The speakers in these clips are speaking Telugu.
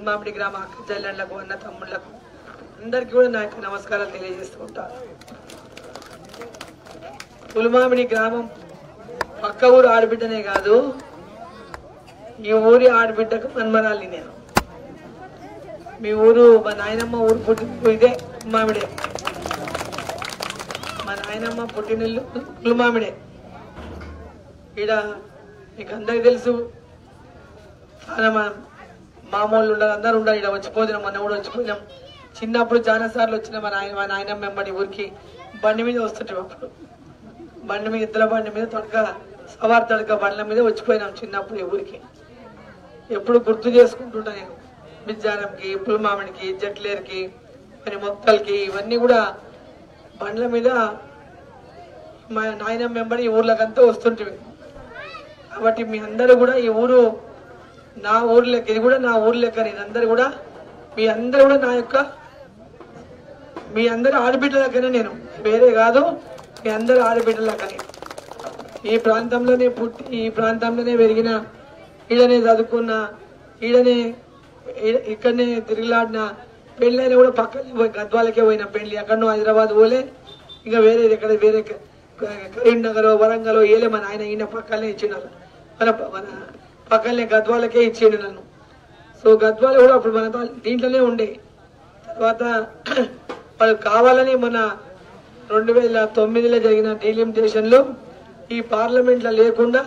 పుల్మామిడి గ్రామ అక్క చెల్లెళ్లకు అన్న తమ్ముళ్లకు అందరికీ కూడా నా యొక్క నమస్కారాలు తెలియజేస్తూ ఉంటాను. పుల్మామిడి గ్రామం పక్క ఊరు ఆడబిడ్డనే కాదు, ఈ ఊరి ఆడబిడ్డకు మన్మరాలి నేను. మీ ఊరు మా నాయనమ్మ ఊరు పుట్టిన ఇదే పుల్మామిడే. మా నాయనమ్మ పుట్టినిల్లు పుల్మామిడే. ఈడ మీకు అందరికి తెలుసు, చాలా మామూలు ఉండాలి, అందరూ ఉండాలి. ఇక్కడ వచ్చిపోతున్నాం, మొన్న కూడా వచ్చిపోయినాం. చిన్నప్పుడు చాలా సార్లు వచ్చిన మా నాయనమ్మ వెంబడి ఊరికి బండి మీద వస్తుంటాం. అప్పుడు బండి మీద ఇద్దరు బండి మీద సవార్ తడక బండ్ల మీద వచ్చిపోయినాం చిన్నప్పుడు ఈ ఊరికి. ఎప్పుడు గుర్తు చేసుకుంటుంటా నేను. బిజ్జానంకి, పుల్మామిడికి, జట్లేరుకి, మరి మొక్కలకి, ఇవన్నీ కూడా బండ్ల మీద మా నాయనమ్మ వెంబడి ఈ ఊర్లకంతా వస్తుంటుంది. కాబట్టి మీ అందరూ కూడా ఈ ఊరు నా ఊరు లెక్క, ఇది కూడా నా ఊరు లెక్క. నేనందరూ కూడా మీ అందరూ కూడా నా యొక్క మీ అందరూ ఆడబిడ్డలకనే, నేను వేరే కాదు, మీ అందరూ ఆడబిడ్డలకనే. ఈ ప్రాంతంలోనే పుట్టి, ఈ ప్రాంతంలోనే పెరిగిన, ఈడనే చదువుకున్న, ఇక్కడనే తిరిగిలాడిన, పెళ్ళైనా కూడా పక్కనే పోయి గద్వాలకే పోయిన పెళ్లి. ఎక్కడనో హైదరాబాద్ పోలే, ఇంకా వేరే ఎక్కడ వేరే కరీంనగర్ వరంగల్ ఏలే. మన ఆయన ఈయన పక్కనే ఇచ్చిండు, మన పక్కనే గద్వాలకే ఇచ్చిండు నన్ను. సో గద్వాల కూడా అప్పుడు మన దీంట్లోనే ఉండే. తర్వాత వాళ్ళు కావాలని మన 2009లో జరిగిన డీలిమిటేషన్లో ఈ పార్లమెంట్లో లేకుండా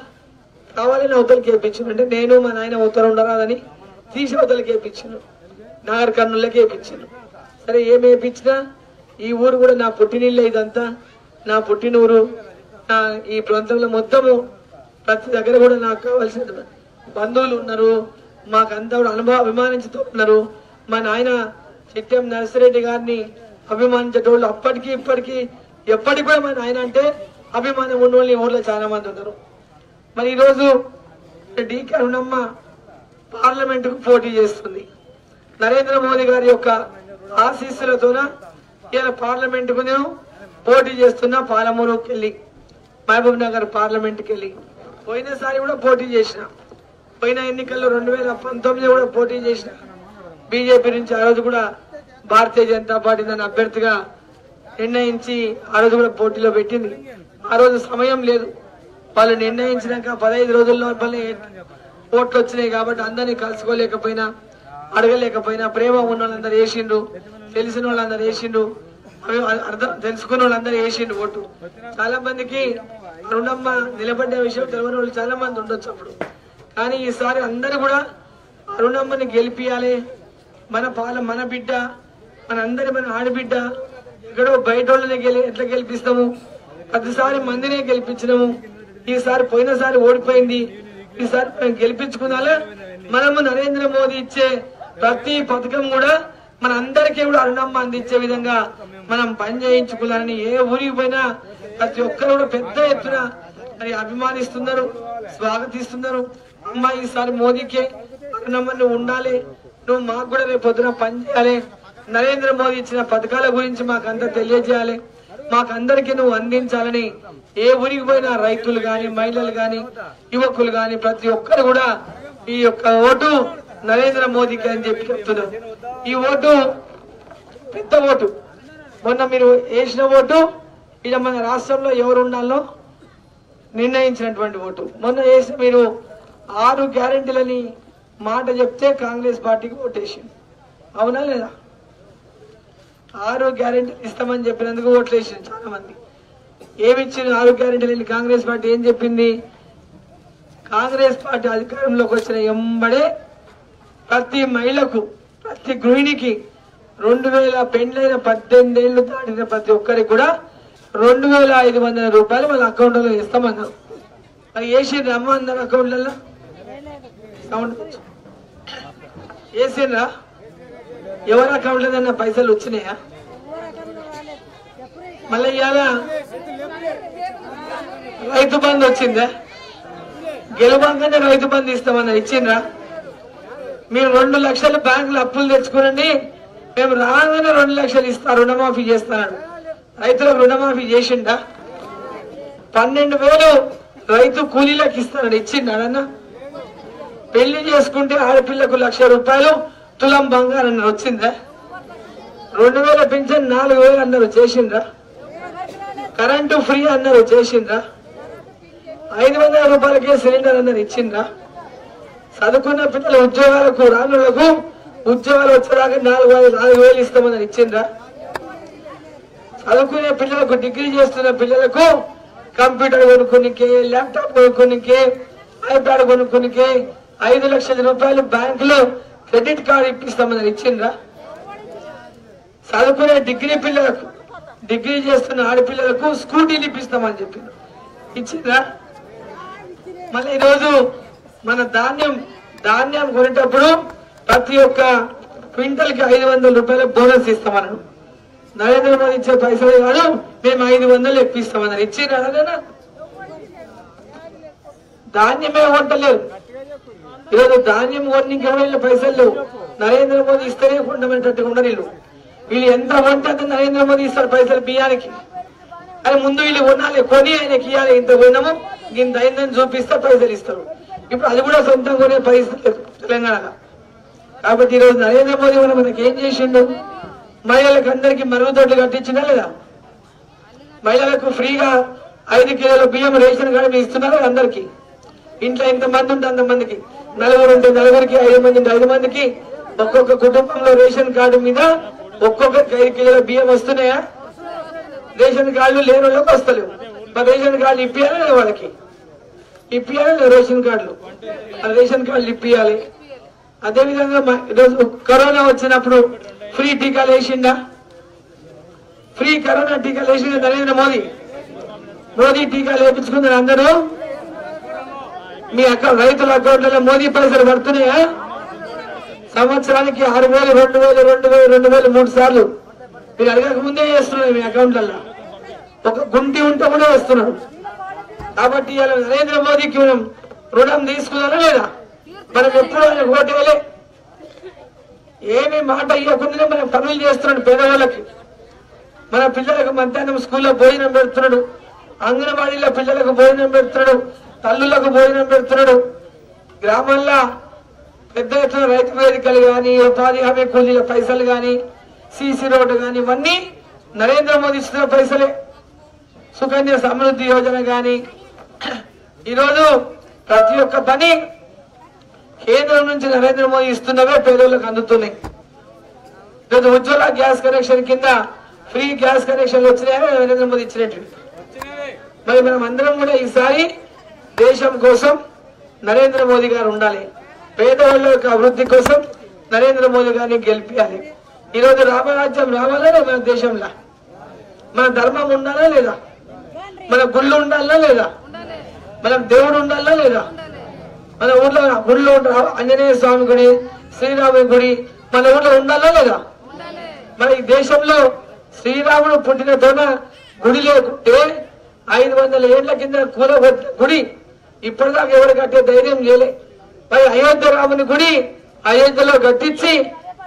కావాలని అవతలకి వేయించారు. అంటే నేను మా నాయన ఉత్తరం ఉండరాదని తీసి అవతలకి వేయించాను, నాగర్ కర్నూలుకి వేయించాను. సరే ఏమి వేయించినా ఈ ఊరు కూడా నా పుట్టినిల్లే, ఇదంతా నా పుట్టినూరు. నా ఈ ప్రాంతంలో మొత్తము ప్రతి దగ్గర కూడా నాకు కావాల్సిన బంధువులు ఉన్నారు, మాకంతా కూడా అభిమానించుతూ ఉన్నారు. మా నాయన చిట్టెం నర్సిరెడ్డి గారిని అభిమానించేటోళ్ళు అప్పటికి ఇప్పటికీ ఎప్పటికి కూడా మా నాయన అంటే అభిమానం ఉన్న వాళ్ళు ఈ ఊర్లో చాలా మంది ఉన్నారు. మరి ఈరోజు డీకే అరుణమ్మ పార్లమెంటుకు పోటీ చేస్తుంది. నరేంద్ర మోదీ గారి యొక్క ఆశీస్సులతోన ఇలా పార్లమెంటుకు నేను పోటీ చేస్తున్నా. పాలమూరుకి వెళ్ళి, మహబూబ్ నగర్ పార్లమెంట్కి వెళ్ళి పోయినసారి కూడా పోటీ చేసిన. పోయిన ఎన్నికల్లో 2019 కూడా పోటీ చేసిన బీజేపీ నుంచి. ఆ రోజు కూడా భారతీయ జనతా పార్టీ నన్ను అభ్యర్థిగా నిర్ణయించి ఆ రోజు కూడా పోటీలో పెట్టింది. ఆ రోజు సమయం లేదు, వాళ్ళు నిర్ణయించినాక 15 రోజుల్లో ఓట్లు వచ్చినాయి. కాబట్టి అందరినీ కలుసుకోలేకపోయినా, అడగలేకపోయినా, ప్రేమ ఉన్న వాళ్ళందరూ వేసిండు, తెలిసిన వాళ్ళందరూ వేసిండు, అర్థం తెలుసుకున్న వాళ్ళందరూ వేసిండు ఓటు. చాలా మందికి అరుణమ్మ నిలబడ్డ విషయం తెలియని వాళ్ళు చాలా మంది ఉండొచ్చు అప్పుడు. కానీ ఈసారి అందరూ కూడా అరుణమ్మని గెలిపియాలి. మన బిడ్డ, మన ఆడబిడ్డ. ఎక్కడో బయట వాళ్ళని ఎట్లా గెలిపిస్తాము? ప్రతిసారి మందినే గెలిపించినాము. ఈసారి పోయినసారి ఓడిపోయింది, ఈసారి మనం గెలిపించుకున్నాలా. మనము నరేంద్ర మోదీ ఇచ్చే ప్రతి పథకం కూడా మన అందరికీ కూడా అరుణమ్మ అందించే విధంగా మనం పని చేయించుకోవాలని ఏ ఊరికి పోయినా ప్రతి ఒక్కరు కూడా పెద్ద ఎత్తున మరి అభిమానిస్తున్నారు, స్వాగతిస్తున్నారు. అమ్మ ఈసారి మోదీకే అరుణమ్మ నువ్వు ఉండాలి, నువ్వు మాకు కూడా రేపు పొద్దున పని చేయాలి, నరేంద్ర మోదీ ఇచ్చిన పథకాల గురించి మాకంతా తెలియజేయాలి, మాకందరికీ నువ్వు అందించాలని ఏ ఊరికి పోయినా రైతులు గాని, మహిళలు గాని, యువకులు గాని ప్రతి ఒక్కరు కూడా ఈ యొక్క ఓటు నరేంద్ర మోదీకి అని చెప్పి చెప్తున్నారు. ఈ ఓటు పెద్ద ఓటు. మొన్న మీరు వేసిన ఓటు ఇలా మన రాష్ట్రంలో ఎవరు ఉండాలో నిర్ణయించినటువంటి ఓటు. మొన్న వేసి మీరు 6 గ్యారెంటీలని మాట చెప్తే కాంగ్రెస్ పార్టీకి ఓటేసింది, అవునా లేదా? 6 గ్యారెంటీలు ఇస్తామని చెప్పినందుకు ఓట్లు వేసింది చాలా మంది. ఏమిచ్చింది 6 గ్యారెంటీలు? కాంగ్రెస్ పార్టీ ఏం చెప్పింది? కాంగ్రెస్ పార్టీ అధికారంలోకి వచ్చిన ఎంబడే ప్రతి మహిళకు, ప్రతి గృహిణికి 2000 పెండ్లైన 18 ఏళ్లు దాటిన ప్రతి ఒక్కరికి కూడా 2500 రూపాయలు వాళ్ళ అకౌంట్లో ఇస్తామన్నారు. అది వేసిండ్రా అమ్మ అందరు అకౌంట్లలో? సౌండ్ వేసిండ్రా? ఎవరి అకౌంట్లో ఏదన్నా పైసలు వచ్చినాయా? మళ్ళీ ఇవాళ రైతు బంధు వచ్చిందా? గెలవగానే రైతు బంధు ఇస్తామన్నారు, ఇచ్చిండ్రా? మీరు 2 లక్షలు బ్యాంకులు అప్పులు తెచ్చుకోనండి, మేము రాగానే 2 లక్షలు ఇస్తా, రుణమాఫీ చేస్తాడు. రైతులకు రుణమాఫీ చేసిండా? 12,000 రైతు కూలీలకు ఇస్తాడు, ఇచ్చిండా? పెళ్లి చేసుకుంటే ఆడపిల్లకు 1,00,000 రూపాయలు తులం బంగారం అన్నారు, వచ్చిందా? 2000 పింఛన్ 4000 అన్నారు, చేసిండ్రా? కరెంటు ఫ్రీ అన్నారు, చేసిండ్రా? 500 రూపాయలకే సిలిండర్ అన్నారు, ఇచ్చిండ్రా? చదువుకున్న పిల్లల ఉద్యోగాలకు రానులకు ఉద్యోగాలు వచ్చేదాకా 4,000 ఇస్తామన్నారు, ఇచ్చిండ్రా? చదువుకునే పిల్లలకు డిగ్రీ చేస్తున్న పిల్లలకు కంప్యూటర్ కొనుక్కోనికే, ల్యాప్టాప్ కొనుక్కోనికే, ఐప్యాడ్ కొనుక్కోనికే 5 లక్షల రూపాయలు బ్యాంకులో క్రెడిట్ కార్డు ఇప్పిస్తామన్నారు, ఇచ్చిండ్రా? చదువుకునే డిగ్రీ పిల్లలకు, డిగ్రీ చేస్తున్న ఆడపిల్లలకు స్కూటీలు ఇప్పిస్తామని చెప్పిండ్రు, ఇచ్చిండ్రా? మళ్ళీ ఈరోజు మన ధాన్యం కొనేటప్పుడు ప్రతి ఒక్క క్వింటల్ కి 500 రూపాయల బోనస్ ఇస్తామన్నాడు. నరేంద్ర మోదీ ఇచ్చే పైసలు కాదు, మేము 500 ఎక్కిస్తామన్నారు, ఇచ్చినా? ధాన్యమే కొంటలేరు. ఈరోజు ధాన్యం కొనికి వీళ్ళ పైసలు లేవు. నరేంద్ర మోదీ ఇస్తేనే కొండమనేటట్టుగా ఉండరు వీళ్ళు. వీళ్ళు ఎంత కొంటే అంత నరేంద్ర మోదీ ఇస్తారు పైసలు బియ్యానికి. అది ముందు వీళ్ళు కొనాలి, కొని ఆయనకి ఇవ్వాలి, ఇంత కొన్నాము ఇంత అయిందని చూపిస్తే పైసలు ఇస్తారు. ఇప్పుడు అది కూడా సొంతం కొనే పైసలు లేదు తెలంగాణలో. కాబట్టి ఈరోజు నరేంద్ర మోదీ కూడా మనకి ఏం చేసిండు? మహిళలకు అందరికీ మరుగుదొడ్లు కట్టించినా లేదా? మహిళలకు ఫ్రీగా 5 కిలోల బియ్యం రేషన్ కార్డు ఇస్తున్నారు అందరికి. ఇంట్లో ఎంతమంది ఉంటే అంతమందికి, నలుగురు ఉంటే నలుగురికి, 5 మంది ఉంటే 5 మందికి ఒక్కొక్క కుటుంబంలో రేషన్ కార్డు మీద ఒక్కొక్కరికి 5 కిలోల బియ్యం వస్తున్నాయా? రేషన్ కార్డులు లేని వాళ్ళకి వస్తలేవు. మరి రేషన్ కార్డులు ఇప్పియాలి, వాళ్ళకి ఇప్పియాలి రేషన్ కార్డులు, రేషన్ కార్డులు ఇప్పియాలి. అదేవిధంగా ఈరోజు కరోనా వచ్చినప్పుడు ఫ్రీ టీకాలు వేసిండా? ఫ్రీ కరోనా టీకాలు వేసిందా నరేంద్ర మోదీ టీకాలు వేయించుకున్నారు అందరూ? మీ రైతుల అకౌంట్లలో మోదీ పైసలు పడుతున్నాయా? సంవత్సరానికి 6,000, 2,000, 2,000, 3 సార్లు మీరు అడగక ముందే చేస్తున్నారు మీ అకౌంట్లలో. ఒక గుంటి ఉంటే కూడా వేస్తున్నారు. కాబట్టి ఇలా నరేంద్ర మోదీకి మనం రుణం తీసుకున్నారా లేదా? మనం ఎప్పుడు ఆయన ఓటేయలే, ఏమి మాట ఇవ్వకుండానే మనం పనులు చేస్తున్నాడు పేదవాళ్ళకి. మన పిల్లలకు మధ్యాహ్నం స్కూల్లో భోజనం పెడుతున్నాడు, అంగన్వాడీలో పిల్లలకు భోజనం పెడుతున్నాడు, తల్లులకు భోజనం పెడుతున్నాడు. గ్రామంలో పెద్ద ఎత్తున రైతు వేదికలు కానీ, ఉపాధి హామీ కూలీల పైసలు కానీ, సీసీ రోడ్డు కానీ, ఇవన్నీ నరేంద్ర మోదీ ఇస్తున్న పైసలే. సుకన్య సమృద్ధి యోజన కానీ, ఈరోజు ప్రతి ఒక్క పని కేంద్రం నుంచి నరేంద్ర మోదీ ఇస్తున్నవే పేదోళ్ళకి అందుతున్నాయి. ఈరోజు ఉజ్వల గ్యాస్ కనెక్షన్ కింద ఫ్రీ గ్యాస్ కనెక్షన్లు వచ్చినాయని నరేంద్ర మోదీ ఇచ్చినట్టు. మరి మనం అందరం కూడా ఈసారి దేశం కోసం నరేంద్ర మోదీ గారు ఉండాలి. పేదవాళ్ళ యొక్క అభివృద్ధి కోసం నరేంద్ర మోదీ గారిని గెలిపించాలి. ఈరోజు రామరాజ్యం రావాలా మన దేశంలో? మన ధర్మం ఉండాలా లేదా? మన గుళ్ళు ఉండాలా లేదా? మన దేవుడు ఉండాలా లేదా? మన ఊర్లో గుళ్ళు ఆంజనేయ స్వామి గుడి, శ్రీరాముని గుడి మన ఊర్లో ఉండాలా లేదా? మన ఈ దేశంలో శ్రీరాముడు పుట్టిన తోన గుడి లేకుంటే 500 ఏళ్ల కింద కూలగొట్టిన గుడి ఇప్పటిదాకా ఎవరు కట్టే ధైర్యం చేయలే. మరి అయోధ్య రాముని గుడి అయోధ్యలో కట్టించి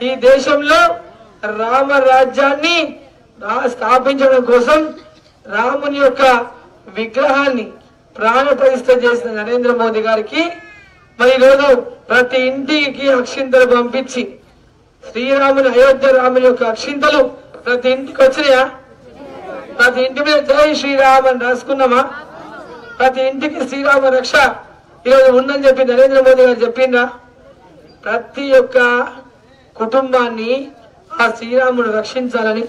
ఈ దేశంలో రామరాజ్యాన్ని స్థాపించడం కోసం రాముని యొక్క విగ్రహాన్ని ప్రాణప్రతిష్ఠ చేసిన నరేంద్ర మోదీ గారికి మరి ఈరోజు ప్రతి ఇంటికి అక్షింతలు పంపించి శ్రీరాముని అయోధ్య రాముని యొక్క అక్షింతలు ప్రతి ఇంటికి వచ్చినాయా? ప్రతి ఇంటి మీద జై శ్రీరామ్ అని రాసుకున్నామా? ప్రతి ఇంటికి శ్రీరామ రక్ష ఈరోజు ఉందని చెప్పి నరేంద్ర మోదీ గారు చెప్పిందా? ప్రతి ఒక్క కుటుంబాన్ని ఆ శ్రీరాముడు రక్షించాలని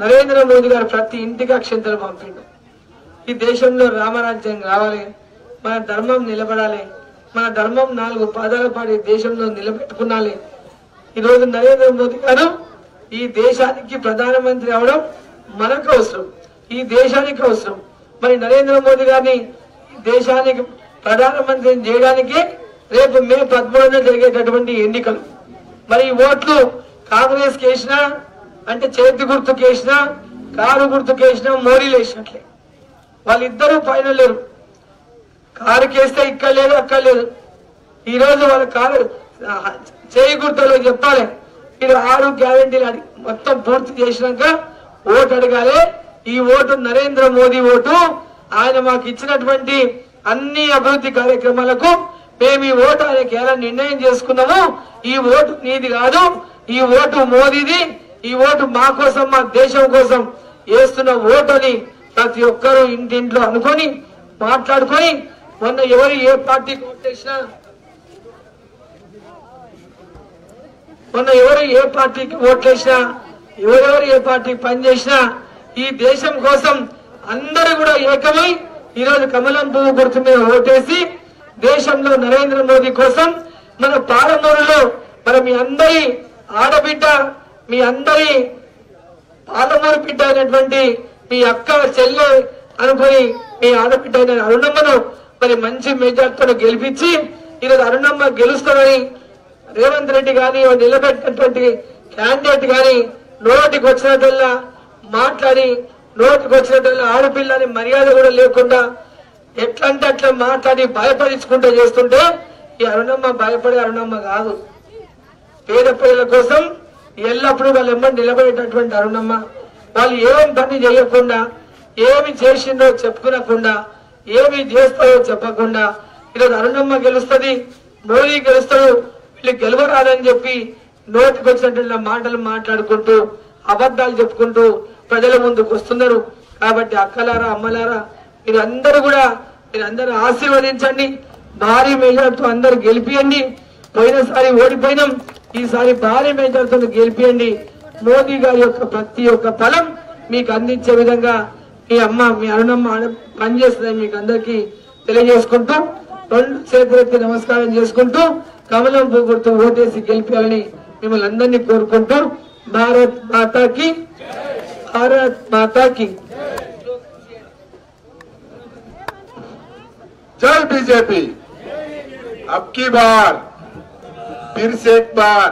నరేంద్ర మోదీ గారు ప్రతి ఇంటికి అక్షింతలు పంపిండు. ఈ దేశంలో రామరాజ్యం రావాలి, మన ధర్మం నిలబడాలి, మన ధర్మం 4 పాదాల పాడి దేశంలో నిలబెట్టుకున్నాలి. ఈరోజు నరేంద్ర మోదీ గారు ఈ దేశానికి ప్రధానమంత్రి అవడం మనకు అవసరం, ఈ దేశానికి అవసరం. మరి నరేంద్ర మోదీ గారిని దేశానికి ప్రధానమంత్రిని చేయడానికి రేపు మే 13న జరిగేటటువంటి ఎన్నికలు. మరి ఈ ఓట్లు కాంగ్రెస్ కేసినా అంటే చేతి గుర్తు కేసినా, కారు గుర్తు కేసినా మోడీలు వేసినట్లే. వాళ్ళిద్దరూ పైన లేరు. కారు కేస్తే ఇక్కడ లేదు, అక్కడ లేదు. ఈరోజు వాళ్ళ కారు చేయి గుర్తులో చెప్పాలి. ఇది 6 గ్యారెంటీలు అడిగి మొత్తం పూర్తి చేసినాక ఓటు అడగాలి. ఈ ఓటు నరేంద్ర మోదీ ఓటు. ఆయన మాకు ఇచ్చినటువంటి అన్ని అభివృద్ధి కార్యక్రమాలకు మేము ఈ ఓటు ఆయనకి ఎలా నిర్ణయం చేసుకున్నాము, ఈ ఓటు నీది కాదు, ఈ ఓటు మోదీది, ఈ ఓటు మా కోసం మా దేశం కోసం వేస్తున్న ఓటు అని ప్రతి ఒక్కరూ ఇంటింట్లో అనుకొని మాట్లాడుకొని మొన్న ఎవరు ఏ పార్టీకి ఓటేసినా ఎవరెవరు ఏ పార్టీకి పనిచేసినా ఈ దేశం కోసం అందరూ కూడా ఏకమై ఈరోజు కమలం పువ్వు గుర్తు మీద ఓటేసి దేశంలో నరేంద్ర మోదీ కోసం మన పాలమూరులో మరి మీ అందరి ఆడబిడ్డ, మీ అందరి పాలమూరు బిడ్డ అయినటువంటి మీ అక్క చెల్లె అనుకుని మీ ఆడబిడ్డ అయిన అరుణమ్మను మరి మంచి మెజార్టీతో గెలిపించి ఈరోజు అరుణమ్మ గెలుస్తారని రేవంత్ రెడ్డి గాని నిలబెట్టినటువంటి క్యాండిడేట్ గాని నోటికి వచ్చినట్లా మాట్లాడి నోటికి వచ్చినట్లా ఆడపిల్లని మర్యాద కూడా లేకుండా ఎట్లంటే అట్లా మాట్లాడి భయపడించుకుంటూ చేస్తుంటే ఈ అరుణమ్మ భయపడే అరుణమ్మ కాదు. పేద ప్రజల కోసం ఎల్లప్పుడూ వాళ్ళు ఎమ్మడి నిలబడేటటువంటి అరుణమ్మ. వాళ్ళు ఏం పని చేయకుండా, ఏమి చేసిందో చెప్పుకునకుండా, ఏమి చేస్తారో చెప్పకుండా ఈరోజు అరుణమ్మ గెలుస్తుంది, మోదీ గెలుస్తాడు, వీళ్ళు గెలవరాదని చెప్పి నోటికి వచ్చినటువంటి మాటలు మాట్లాడుకుంటూ అబద్ధాలు చెప్పుకుంటూ ప్రజల ముందుకు వస్తున్నారు. కాబట్టి అక్కలారా, అమ్మలారా, మీరందరూ ఆశీర్వదించండి. భారీ మెజార్టీతో అందరు గెలిపియండి. పోయినసారి ఓడిపోయినాం, ఈసారి భారీ మెజార్టీతో గెలిపియండి. మోదీ గారి యొక్క ప్రతి ఒక్క ఫలం మీకు అందించే విధంగా మీ అరుణమ్మ పనిచేస్తుందని మీకు అందరికీ తెలియజేసుకుంటూ రెండు చేతులెత్తి నమస్కారం చేసుకుంటూ కమలం పువ్వు గుర్తు ఓటేసి గెలిపాలని మిమ్మల్ని అందరినీ కోరుకుంటూ భారత్ మాతాకి जय बीजेपी। अब की बार फिर से एक बार